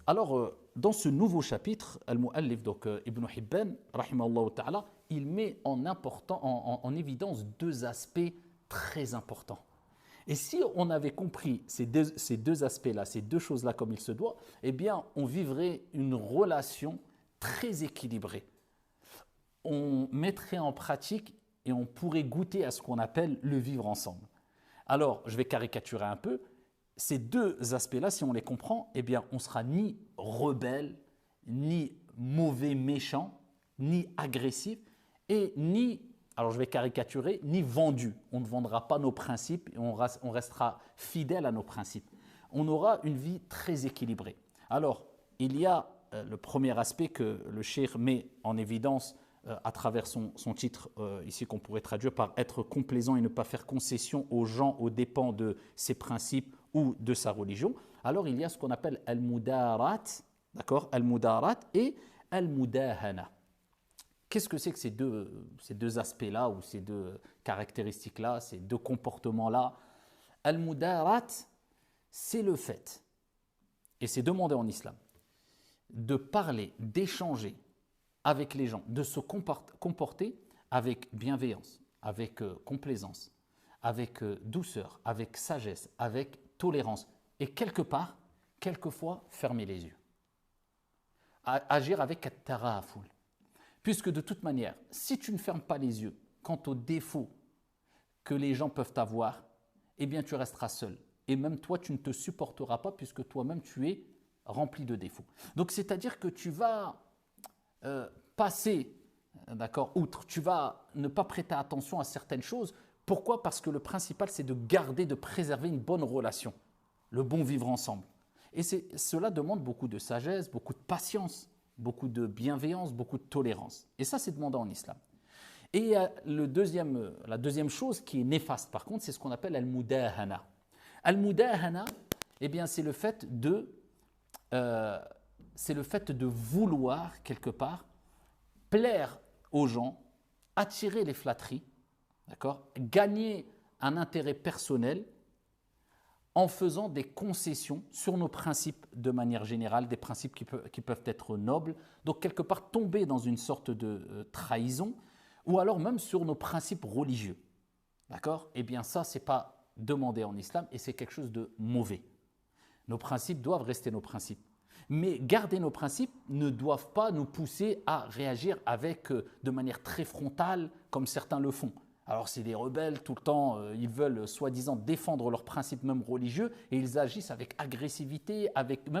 Alors, dans ce nouveau chapitre, Al-Mu'allif, donc Ibn Hibban, rahimahullah ta'ala, il met en évidence deux aspects très importants. Et si on avait compris ces deux aspects-là, ces deux choses-là comme il se doit, eh bien, on vivrait une relation très équilibrée. On mettrait en pratique et on pourrait goûter à ce qu'on appelle le vivre ensemble. Alors, je vais caricaturer un peu. Ces deux aspects-là, si on les comprend, eh bien, on sera ni rebelle, ni mauvais, méchant, ni agressif, et ni, alors je vais caricaturer, ni vendu. On ne vendra pas nos principes et on restera fidèle à nos principes. On aura une vie très équilibrée. Alors, il y a le premier aspect que le cheikh met en évidence à travers son titre, ici qu'on pourrait traduire par être complaisant et ne pas faire concession aux gens aux dépens de ses principes ou de sa religion. Alors il y a ce qu'on appelle al-mudarat, d'accord, al-mudarat et al-mudahana. Qu'est-ce que c'est que ces deux aspects-là ou ces deux caractéristiques-là, ces deux comportements-là? Al-mudarat, c'est le fait, et c'est demandé en islam, de parler, d'échanger avec les gens, de se comporter avec bienveillance, avec complaisance, avec douceur, avec sagesse, avec tolérance. Et quelque part, quelquefois, fermer les yeux. Agir avec at-taraful. Puisque de toute manière, si tu ne fermes pas les yeux quant aux défauts que les gens peuvent avoir, eh bien tu resteras seul. Et même toi, tu ne te supporteras pas puisque toi-même, tu es rempli de défauts. Donc, c'est-à-dire que tu vas passer, d'accord, outre, tu vas ne pas prêter attention à certaines choses. Pourquoi? Parce que le principal, c'est de garder, de préserver une bonne relation, le bon vivre ensemble. Et cela demande beaucoup de sagesse, beaucoup de patience, beaucoup de bienveillance, beaucoup de tolérance. Et ça, c'est demandé en islam. Et la deuxième chose qui est néfaste, par contre, c'est ce qu'on appelle al-mudahana. Al-mudahana, eh bien, c'est le fait de vouloir, quelque part, plaire aux gens, attirer les flatteries, d'accord, gagner un intérêt personnel en faisant des concessions sur nos principes de manière générale, des principes qui peuvent être nobles, donc quelque part tomber dans une sorte de trahison, ou alors même sur nos principes religieux. D'accord? Eh bien ça, ce n'est pas demandé en islam et c'est quelque chose de mauvais. Nos principes doivent rester nos principes. Mais garder nos principes ne doivent pas nous pousser à réagir de manière très frontale comme certains le font. Alors c'est des rebelles, tout le temps, ils veulent soi-disant défendre leurs principes même religieux et ils agissent avec agressivité, avec même